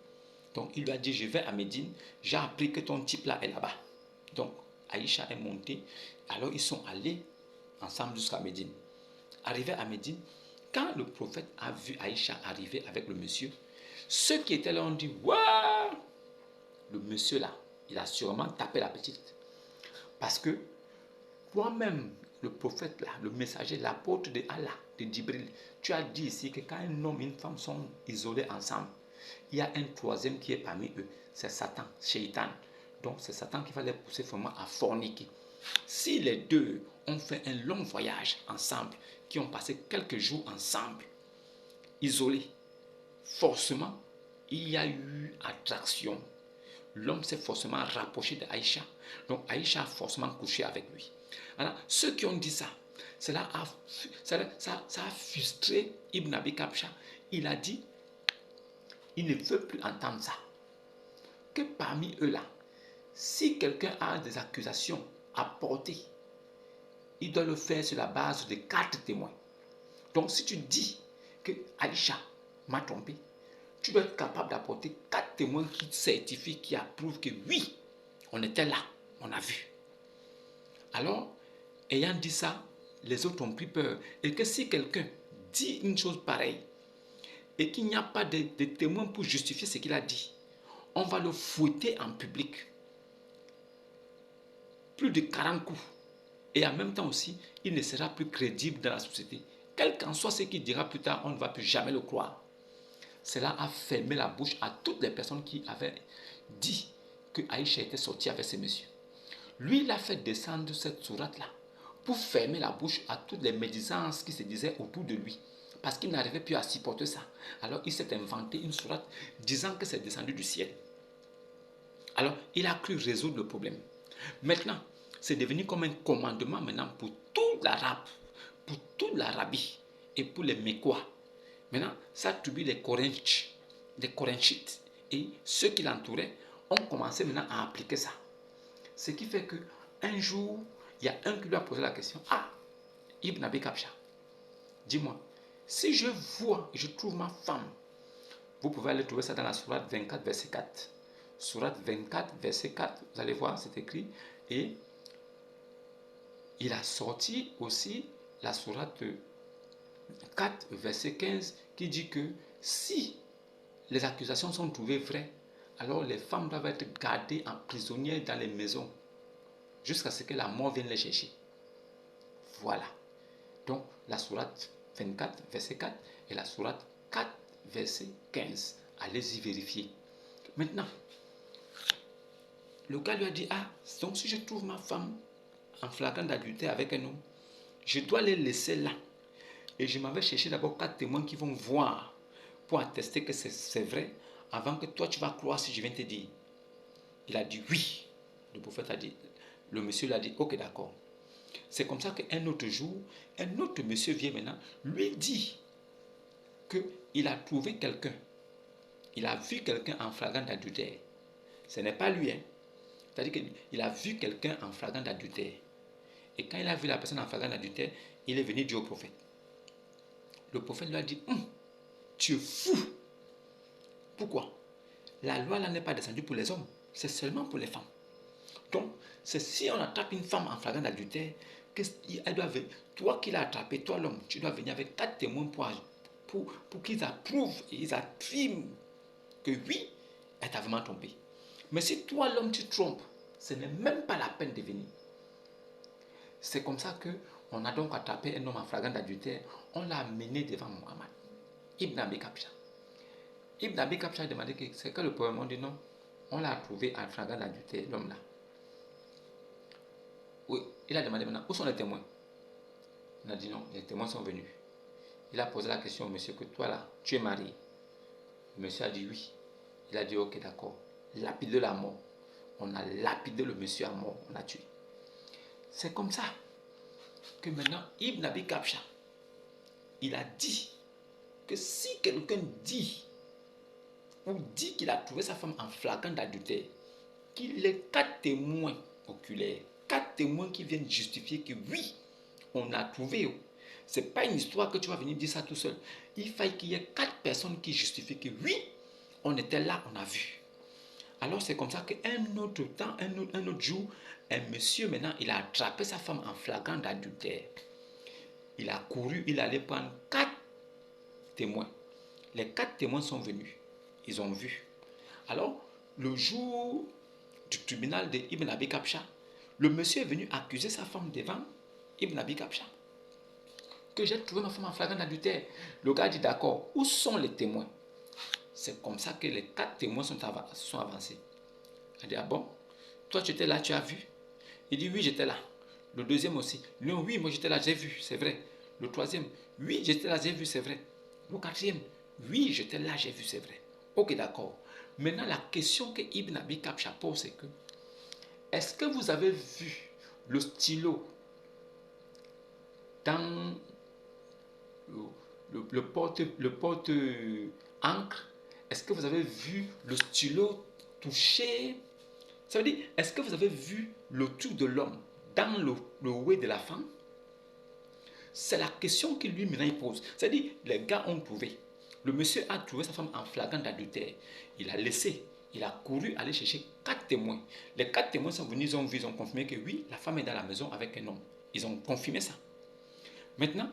Donc il lui a dit, je vais à Médine, j'ai appris que ton type là est là-bas. Donc Aïcha est montée, alors ils sont allés ensemble jusqu'à Médine. Arrivé à Médine, quand le prophète a vu Aïcha arriver avec le monsieur, ceux qui étaient là ont dit, waouh, le monsieur là, il a sûrement tapé la petite. Parce que toi-même, le prophète là, le messager, l'apôtre de Allah, de Djibril, tu as dit ici que quand un homme et une femme sont isolés ensemble, il y a un troisième qui est parmi eux, c'est Satan, Shaitan. Donc c'est Satan qui va les pousser vraiment à forniquer. Si les deux ont fait un long voyage ensemble, qui ont passé quelques jours ensemble, isolés, forcément, il y a eu attraction. L'homme s'est forcément rapproché d'Aïcha. Donc Aïcha a forcément couché avec lui. Alors, ceux qui ont dit ça, ça a frustré Ibn Abi Kabsha. Il a dit, il ne veut plus entendre ça. Que parmi eux là, si quelqu'un a des accusations à porter, il doit le faire sur la base de 4 témoins. Donc si tu dis que Aïcha m'a trompé, tu dois être capable d'apporter 4 témoins qui certifient, qui approuvent que oui, on était là, on a vu. Alors, ayant dit ça, les autres ont pris peur. Et que si quelqu'un dit une chose pareille, et qu'il n'y a pas de témoins pour justifier ce qu'il a dit, on va le fouetter en public. Plus de 40 coups. Et en même temps aussi, il ne sera plus crédible dans la société. Quel qu'en soit ce qu'il dira plus tard, on ne va plus jamais le croire. Cela a fermé la bouche à toutes les personnes qui avaient dit que Aïcha était sortie avec ces messieurs. Lui, il a fait descendre cette sourate-là pour fermer la bouche à toutes les médisances qui se disaient autour de lui. Parce qu'il n'arrivait plus à supporter ça. Alors, il s'est inventé une sourate disant que c'est descendu du ciel. Alors, il a cru résoudre le problème. Maintenant, c'est devenu comme un commandement maintenant pour toute l'Arabe, pour toute l'Arabie et pour les Mécois. Maintenant, ça attribue les Corinthites et ceux qui l'entouraient ont commencé maintenant à appliquer ça. Ce qui fait qu'un jour, il y a un qui lui a posé la question, ah, Ibn Abi Kabsha, dis-moi, si je vois, je trouve ma femme, vous pouvez aller trouver ça dans la sourate 24, verset 4. Sourate 24, verset 4, vous allez voir, c'est écrit, et il a sorti aussi la sourate 4, verset 15, qui dit que si les accusations sont trouvées vraies, alors les femmes doivent être gardées en prisonnières dans les maisons jusqu'à ce que la mort vienne les chercher. Voilà. Donc, la sourate 24, verset 4 et la sourate 4, verset 15. Allez-y vérifier. Maintenant, le gars lui a dit, ah, donc si je trouve ma femme en flagrant d'adultère avec un homme, je dois les laisser là. Et je m'en vais chercher d'abord 4 témoins qui vont voir pour attester que c'est vrai avant que toi tu vas croire si je viens te dire. Il a dit oui. Le prophète a dit, le monsieur l'a dit, ok d'accord. C'est comme ça qu'un autre jour, un autre monsieur vient maintenant, lui dit qu'il a trouvé quelqu'un. Il a vu quelqu'un en flagrant d'adultère. Ce n'est pas lui, hein. C'est-à-dire qu'il a vu quelqu'un en flagrant d'adultère. Et quand il a vu la personne en flagrant d'adultère, il est venu dire au prophète. Le prophète lui a dit, tu es fou. Pourquoi? La loi là n'est pas descendue pour les hommes, c'est seulement pour les femmes. Donc, c'est si on attrape une femme en flagrant d'adultère, toi qui l'as attrapé, toi l'homme, tu dois venir avec 4 témoins pour qu'ils approuvent et ils affirment que oui, elle t'a vraiment trompé. Mais si toi l'homme tu trompes, ce n'est même pas la peine de venir. C'est comme ça qu'on a donc attrapé un homme en flagrant d'adultère, on l'a amené devant Muhammad, Ibn Abi Kabsha. Ibn Abi Kabsha a demandé que c'est que le problème. On dit non, on l'a trouvé en flagrant d'adultère, l'homme là. Oui, il a demandé maintenant, où sont les témoins? On a dit non, les témoins sont venus. Il a posé la question au monsieur que toi là, tu es marié. Le monsieur a dit oui. Il a dit ok d'accord, lapide la mort. On a lapidé le monsieur à mort, on l'a tué. C'est comme ça que maintenant Ibn Abi Kabsha, il a dit que si quelqu'un dit qu'il a trouvé sa femme en flagrant d'adultère, qu'il ait 4 témoins oculaires, 4 témoins qui viennent justifier que oui, on a trouvé. Ce n'est pas une histoire que tu vas venir dire ça tout seul. Il faille qu'il y ait 4 personnes qui justifient que oui, on était là, on a vu. Alors c'est comme ça qu'un autre temps, un autre jour, un monsieur maintenant, il a attrapé sa femme en flagrant d'adultère. Il a couru, il allait prendre 4 témoins. Les 4 témoins sont venus. Ils ont vu. Alors, le jour du tribunal de Ibn Abi Kabsha, le monsieur est venu accuser sa femme devant Ibn Abi Kabsha. Que j'ai trouvé ma femme en flagrant d'adultère. Le gars dit d'accord, où sont les témoins? C'est comme ça que les 4 témoins sont avancés. Il dit ah bon, toi tu étais là, tu as vu? Il dit oui, j'étais là. Le deuxième aussi. Non, oui, moi j'étais là, j'ai vu, c'est vrai. Le troisième, oui, j'étais là, j'ai vu, c'est vrai. Le quatrième, oui, j'étais là, j'ai vu, c'est vrai. Ok, d'accord. Maintenant, la question que Ibn Abi Kabsha pose, c'est que est-ce que vous avez vu le stylo dans le porte-encre? Est-ce que vous avez vu le stylo toucher? Ça veut dire, est-ce que vous avez vu le truc de l'homme dans le oué de la femme? C'est la question que lui maintenant il pose. C'est-à-dire, les gars ont trouvé. Le monsieur a trouvé sa femme en flagrant d'adultère. Il a laissé, il a couru aller chercher 4 témoins. Les 4 témoins sont venus, ils ont vu, ils ont confirmé que oui, la femme est dans la maison avec un homme. Ils ont confirmé ça. Maintenant,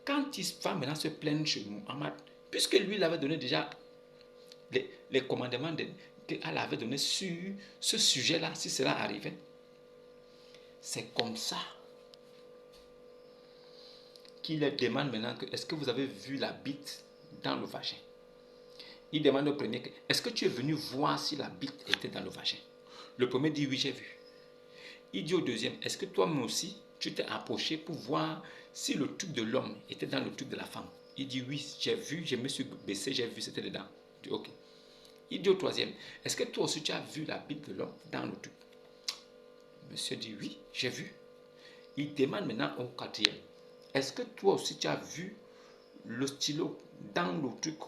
quand il va maintenant se plaindre chez Muhammad, puisque lui, il avait donné déjà les commandements qu'Allah avait donné sur ce sujet-là, si cela arrivait, c'est comme ça qu'il demande maintenant que est-ce que vous avez vu la bite dans le vagin? Il demande au premier, est-ce que tu es venu voir si la bite était dans le vagin? Le premier dit oui, j'ai vu. Il dit au deuxième, est-ce que toi-même aussi, tu t'es approché pour voir si le truc de l'homme était dans le truc de la femme? Il dit oui, j'ai vu, je me suis baissé, j'ai vu, c'était dedans. Il dit ok. Il dit au troisième, est-ce que toi aussi tu as vu la bite de l'homme dans le truc? Monsieur dit oui, j'ai vu. Il demande maintenant au quatrième, est-ce que toi aussi tu as vu le stylo dans le truc?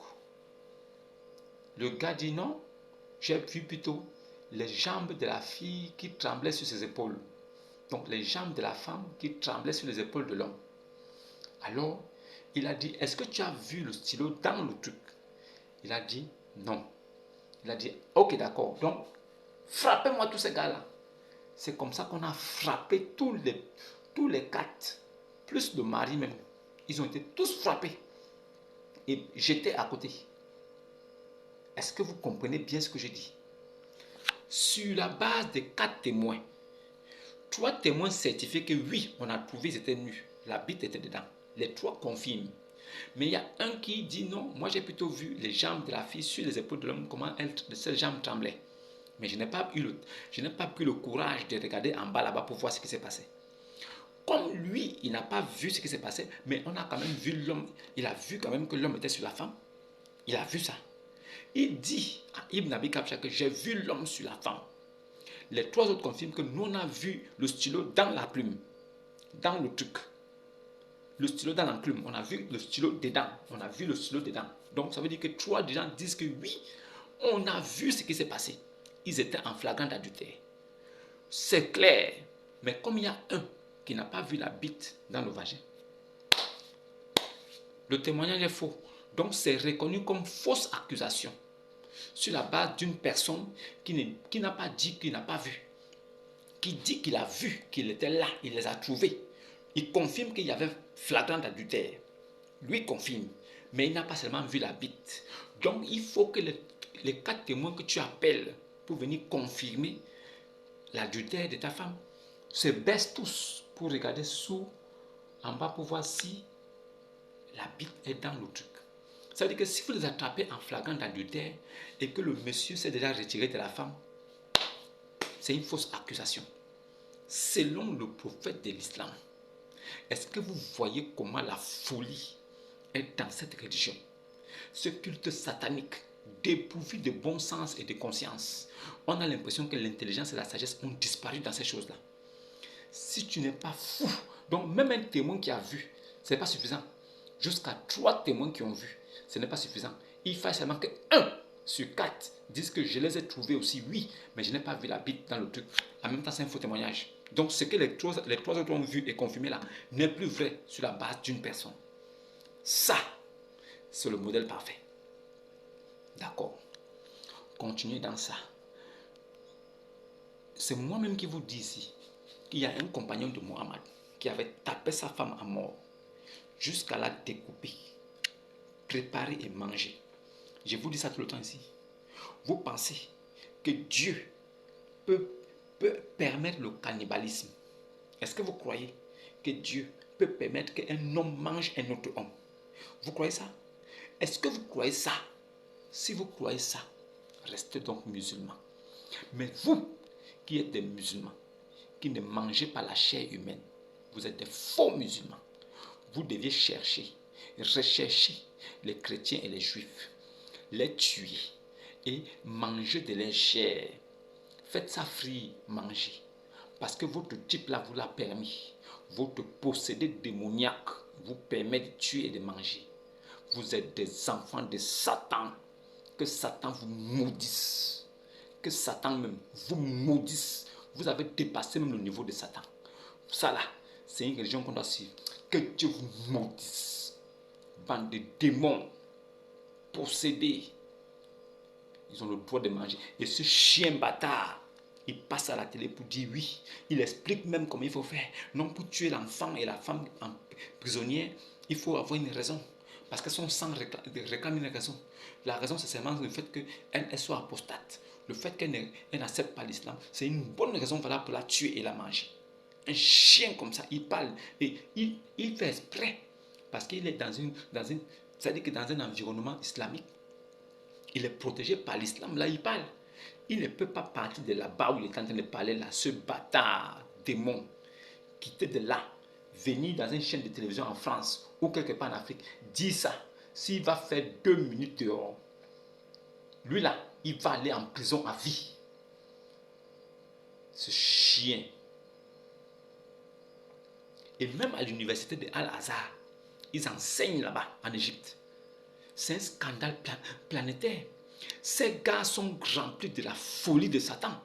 Le gars dit non, j'ai vu plutôt les jambes de la fille qui tremblaient sur ses épaules. Donc les jambes de la femme qui tremblaient sur les épaules de l'homme. Alors, il a dit, est-ce que tu as vu le stylo dans le truc? Il a dit non. Il a dit, ok d'accord, donc frappez-moi tous ces gars-là. C'est comme ça qu'on a frappé tous les 4, plus le mari même. Ils ont été tous frappés. et j'étais à côté. Est-ce que vous comprenez bien ce que je dis? Sur la base des 4 témoins, 3 témoins certifient que oui, on a trouvé, ils étaient nus. La bite était dedans. Les 3 confirment. Mais il y a un qui dit non, moi j'ai plutôt vu les jambes de la fille sur les épaules de l'homme, comment ses jambes tremblaient. Mais je n'ai pas pris le courage de regarder en bas là-bas pour voir ce qui s'est passé. Comme lui, il n'a pas vu ce qui s'est passé, mais on a quand même vu l'homme, il a vu quand même que l'homme était sur la femme. Il a vu ça. Il dit à Ibn Abi Kabsha que j'ai vu l'homme sur la femme. Les 3 autres confirment que nous on a vu le stylo dans la plume, dans le truc. Le stylo dans l'enclume, on a vu le stylo dedans. On a vu le stylo dedans. Donc ça veut dire que 3 des gens disent que oui, on a vu ce qui s'est passé. Ils étaient en flagrant d'adultère. C'est clair. Mais comme il y a un qui n'a pas vu la bite dans le vagin, le témoignage est faux. Donc c'est reconnu comme fausse accusation sur la base d'une personne qui n'a pas dit qu'il n'a pas vu. Qui dit qu'il a vu, qu'il était là, il les a trouvés. Il confirme qu'il y avait flagrant d'adultère. Lui confirme, mais il n'a pas seulement vu la bite. Donc il faut que les 4 témoins que tu appelles pour venir confirmer l'adultère de ta femme se baissent tous pour regarder en bas pour voir si la bite est dans le truc. Ça veut dire que si vous les attrapez en flagrant d'adultère et que le monsieur s'est déjà retiré de la femme, c'est une fausse accusation. Selon le prophète de l'islam, est-ce que vous voyez comment la folie est dans cette religion? Ce culte satanique, dépourvu de bon sens et de conscience. On a l'impression que l'intelligence et la sagesse ont disparu dans ces choses-là. Si tu n'es pas fou, donc même un témoin qui a vu, ce n'est pas suffisant. Jusqu'à 3 témoins qui ont vu, ce n'est pas suffisant. Il faut seulement que 1 sur 4 disent que je les ai trouvés aussi, oui, mais je n'ai pas vu la bite dans le truc. En même temps, c'est un faux témoignage. Donc, ce que les 3 autres ont vu et confirmé là n'est plus vrai sur la base d'une personne. Ça, c'est le modèle parfait. D'accord. Continuez dans ça. C'est moi-même qui vous dis ici qu'il y a un compagnon de Mohammed qui avait tapé sa femme à mort jusqu'à la découper, préparer et manger. Je vous dis ça tout le temps ici. Vous pensez que Dieu peut permettre le cannibalisme? Est-ce que vous croyez que Dieu peut permettre qu'un homme mange un autre homme? Vous croyez ça? Est-ce que vous croyez ça? Si vous croyez ça, restez donc musulmans. Mais vous qui êtes des musulmans, qui ne mangez pas la chair humaine, vous êtes des faux musulmans. Vous deviez rechercher les chrétiens et les juifs, les tuer et manger de leur chair. Faites ça frire, mangez. Parce que votre type là vous l'a permis. Votre possédé démoniaque vous permet de tuer et de manger. Vous êtes des enfants de Satan. Que Satan vous maudisse. Que Satan même vous maudisse. Vous avez dépassé même le niveau de Satan. Ça là, c'est une religion qu'on doit suivre. Que Dieu vous maudisse. Bande de démons possédés. Ils ont le droit de manger. Et ce chien bâtard, il passe à la télé pour dire oui. Il explique même comment il faut faire. Non, pour tuer l'enfant et la femme prisonnière, il faut avoir une raison. Parce que son sang réclame une raison. La raison, c'est seulement le fait qu'elle soit apostate. Le fait qu'elle n'accepte pas l'islam, c'est une bonne raison valable pour la tuer et la manger. Un chien comme ça, il parle et il fait exprès. Parce qu'il est c'est-à-dire que dans un environnement islamique, il est protégé par l'islam. Là, il parle. Il ne peut pas partir de là-bas où il est en train de parler là. Ce bâtard démon, quitter de là, venir dans une chaîne de télévision en France ou quelque part en Afrique, dire ça. S'il va faire 2 minutes dehors, lui là, il va aller en prison à vie. Ce chien. Et même à l'université de Al-Azhar, ils enseignent là-bas en Égypte. C'est un scandale planétaire. Ces gars sont remplis de la folie de Satan.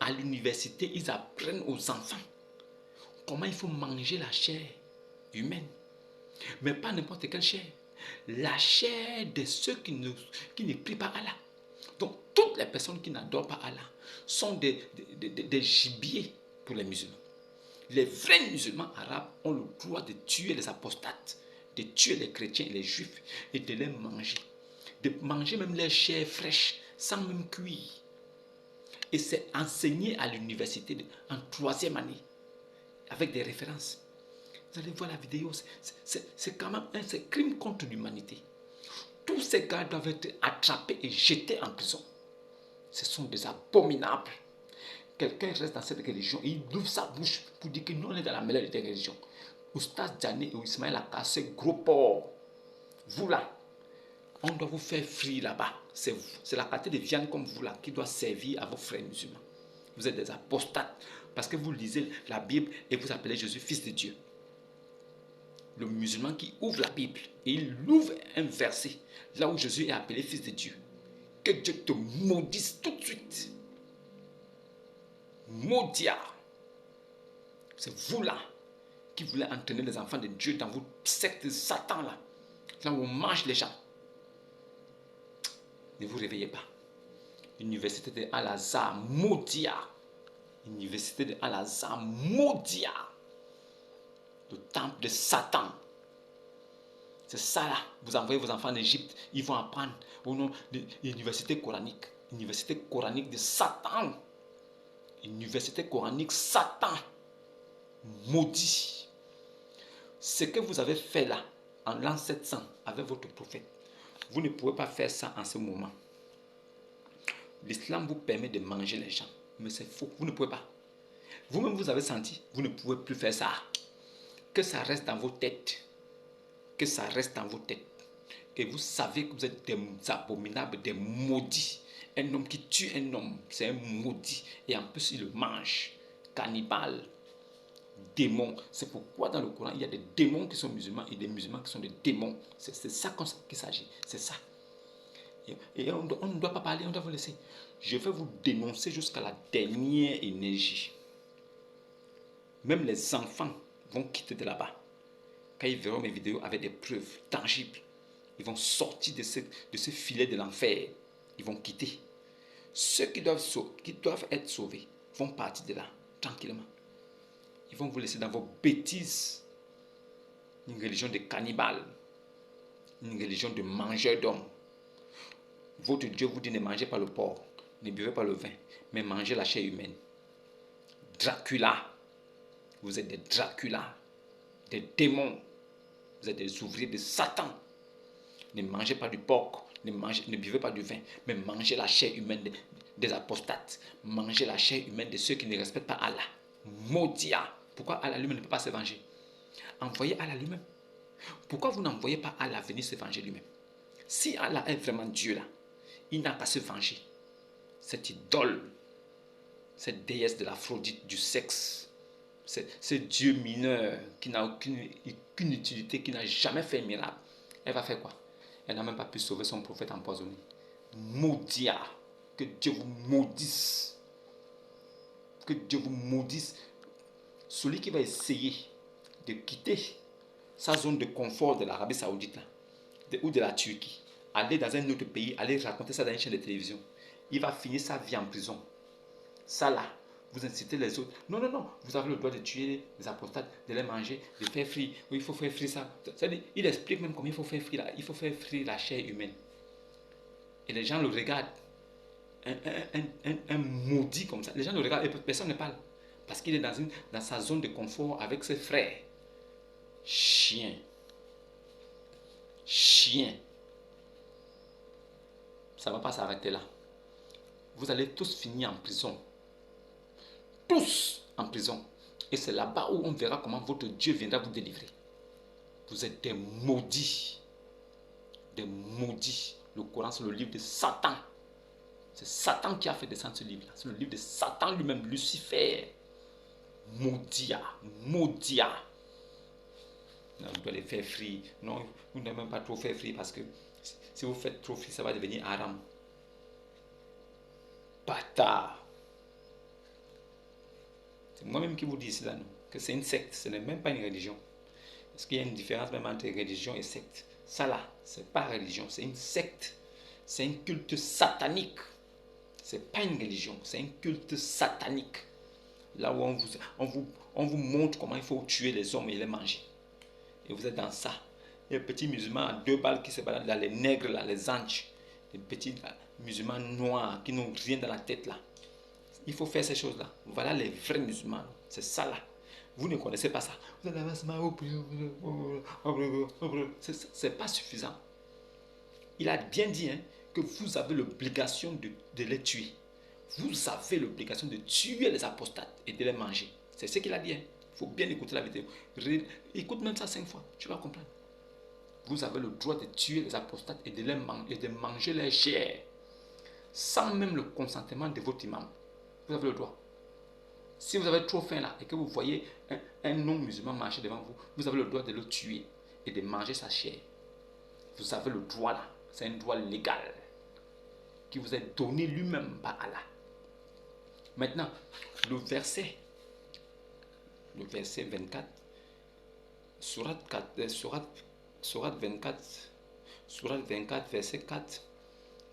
À l'université, ils apprennent aux enfants comment il faut manger la chair humaine. Mais pas n'importe quelle chair. La chair de ceux qui ne prient pas Allah. Donc, toutes les personnes qui n'adorent pas Allah sont des gibiers pour les musulmans. Les vrais musulmans arabes ont le droit de tuer les apostates de tuer les chrétiens et les juifs et de les manger. De manger même les chairs fraîches sans même cuire. Et c'est enseigné à l'université en 3e année avec des références. Vous allez voir la vidéo, c'est quand même un crime contre l'humanité. Tous ces gars doivent être attrapés et jetés en prison. Ce sont des abominables. Quelqu'un reste dans cette religion et il ouvre sa bouche pour dire que nous on est dans la meilleure des religions. Oustaz Djani et Ismaël Aka, c'est gros porc. Vous là, on doit vous faire frire là-bas. C'est la quantité de viande comme vous là qui doit servir à vos frères musulmans. Vous êtes des apostates parce que vous lisez la Bible et vous appelez Jésus fils de Dieu. Le musulman qui ouvre la Bible et il ouvre un verset là où Jésus est appelé fils de Dieu. Que Dieu te maudisse tout de suite. Maudia. C'est vous là qui voulez entraîner les enfants de Dieu dans votre secte de Satan là. Là où on mange les gens. Ne vous réveillez pas. Université de Al-Azhar, Maudia. Université de Al-Azhar, Maudia. Le temple de Satan. C'est ça là. Vous envoyez vos enfants en Égypte. Ils vont apprendre au nom de l'université coranique. Université coranique de Satan. Université coranique Satan. Maudit. Ce que vous avez fait là, en l'an 700, avec votre prophète, vous ne pouvez pas faire ça en ce moment. L'islam vous permet de manger les gens. Mais c'est faux. Vous ne pouvez pas. Vous-même, vous avez senti. Vous ne pouvez plus faire ça. Que ça reste dans vos têtes. Que ça reste dans vos têtes. Et vous savez que vous êtes des abominables, des maudits. Un homme qui tue un homme, c'est un maudit. Et en plus, il le mange. Cannibale. Démon. C'est pourquoi dans le Coran, il y a des démons qui sont musulmans et des musulmans qui sont des démons. C'est ça qu'il s'agit. C'est ça. Et on ne doit pas parler, on doit vous laisser. Je vais vous dénoncer jusqu'à la dernière énergie. Même les enfants vont quitter de là-bas. Quand ils verront mes vidéos avec des preuves tangibles, ils vont sortir de ce filet de l'enfer. Ils vont quitter. Ceux qui doivent être sauvés vont partir de là, tranquillement. Ils vont vous laisser dans vos bêtises. Une religion de cannibales. Une religion de mangeurs d'hommes. Votre Dieu vous dit ne mangez pas le porc, ne buvez pas le vin, mais mangez la chair humaine. Dracula. Vous êtes des Dracula, des démons. Vous êtes des ouvriers de Satan. Ne mangez pas du porc, ne buvez pas du vin, mais mangez la chair humaine des apostates. Mangez la chair humaine de ceux qui ne respectent pas Allah. Maudia. Pourquoi Allah lui-même ne peut pas se venger? Envoyez Allah lui-même. Pourquoi vous n'envoyez pas Allah venir se venger lui-même? Si Allah est vraiment Dieu là, il n'a qu'à se venger. Cette idole, cette déesse de l'Aphrodite, du sexe, ce Dieu mineur qui n'a aucune utilité, qui n'a jamais fait un miracle, elle va faire quoi? Elle n'a même pas pu sauver son prophète empoisonné. Maudia, que Dieu vous maudisse. Que Dieu vous maudisse. Celui qui va essayer de quitter sa zone de confort de l'Arabie Saoudite là, ou de la Turquie, aller dans un autre pays, aller raconter ça dans une chaîne de télévision, il va finir sa vie en prison. Ça là, vous incitez les autres. Non, non, non, vous avez le droit de tuer les apostates, de les manger, de faire frire. Oui, il faut faire frire ça. Il explique même comment il faut faire frire il faut faire frire la chair humaine. Et les gens le regardent. Un maudit comme ça. Les gens le regardent et personne ne parle. Parce qu'il est dans sa zone de confort avec ses frères. Chien. Chien. Ça ne va pas s'arrêter là. Vous allez tous finir en prison. Tous en prison. Et c'est là-bas où on verra comment votre Dieu viendra vous délivrer. Vous êtes des maudits. Des maudits. Le Coran, c'est le livre de Satan. C'est Satan qui a fait descendre ce livre-là. C'est le livre de Satan lui-même, Lucifer. Maudia. Maudia. Non, vous doit les faire frire. Non, vous ne devez même pas trop faire frire parce que si vous faites trop frire, ça va devenir haram. Bâtard. C'est moi-même qui vous dis cela, non? Que c'est une secte, ce n'est même pas une religion. Est-ce qu'il y a une différence même entre religion et secte? Ça là, c'est pas religion, c'est une secte. C'est un culte satanique. C'est pas une religion, c'est un culte satanique. Là où on vous montre comment il faut tuer les hommes et les manger. Et vous êtes dans ça. les petits musulmans à 2 balles qui se baladent là, les nègres là, les anges, les petits musulmans noirs qui n'ont rien dans la tête là. Il faut faire ces choses-là. Voilà les vrais musulmans. C'est ça là. Vous ne connaissez pas ça. C'est pas suffisant. Il a bien dit hein, que vous avez l'obligation de les tuer. Vous avez l'obligation de tuer les apostates et de les manger. C'est ce qu'il a dit. Hein. Il faut bien écouter la vidéo. Écoute même ça 5 fois. Tu vas comprendre. Vous avez le droit de tuer les apostates et de manger leur chair. Sans même le consentement de votre imam. Vous avez le droit. Si vous avez trop faim là et que vous voyez un non-musulman marcher devant vous, vous avez le droit de le tuer et de manger sa chair. Vous avez le droit là. C'est un droit légal qui vous est donné lui-même par Allah. Maintenant, le verset 24, Surat 24, verset 4,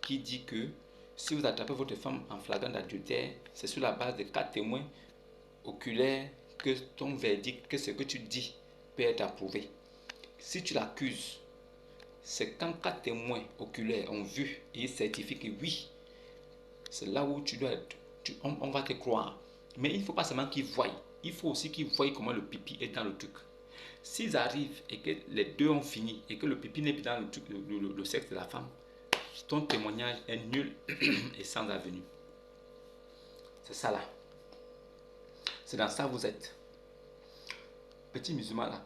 qui dit que si vous attrapez votre femme en flagrant d'adultère, c'est sur la base de 4 témoins oculaires que ton verdict, que ce que tu dis peut être approuvé. Si tu l'accuses, c'est quand 4 témoins oculaires ont vu et ils certifient que oui, c'est là où tu dois être, on va te croire. Mais il ne faut pas seulement qu'ils voient, il faut aussi qu'ils voient comment le pipi est dans le truc. S'ils arrivent et que les deux ont fini et que le pipi n'est plus dans le truc, le sexe de la femme, ton témoignage est nul et sans avenir. C'est ça là. C'est dans ça que vous êtes. Petit musulman là.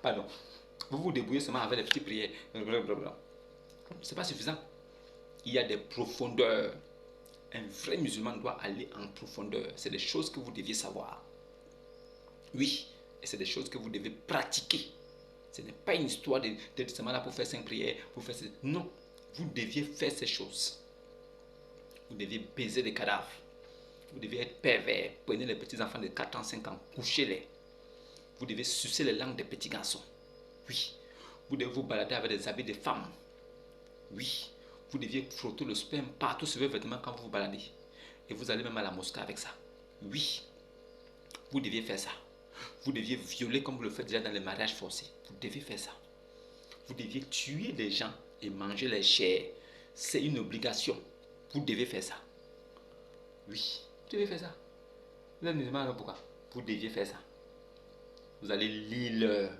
Pardon. Vous vous débrouillez seulement avec les petites prières. C'est pas suffisant. Il y a des profondeurs. Un vrai musulman doit aller en profondeur. C'est des choses que vous deviez savoir. Oui, et c'est des choses que vous devez pratiquer. Ce n'est pas une histoire d'être seulement là pour faire 5 prières. Non, vous deviez faire ces choses. Vous deviez baiser des cadavres. Vous deviez être pervers. Prenez les petits enfants de 4 ans, 5 ans, couchez-les. Vous devez sucer les langues des petits garçons. Oui. Vous devez vous balader avec des habits de femmes. Oui. Vous deviez frotter le sperme partout sur vos vêtements quand vous vous baladez. Et vous allez même à la mosquée avec ça. Oui. Vous deviez faire ça. Vous deviez violer comme vous le faites déjà dans les mariages forcés. Vous deviez faire ça. Vous deviez tuer des gens et manger les chairs. C'est une obligation. Vous devez faire ça. Oui. Vous devez faire ça. Vous êtes musulman, pourquoi? Vous deviez faire ça. Vous allez lire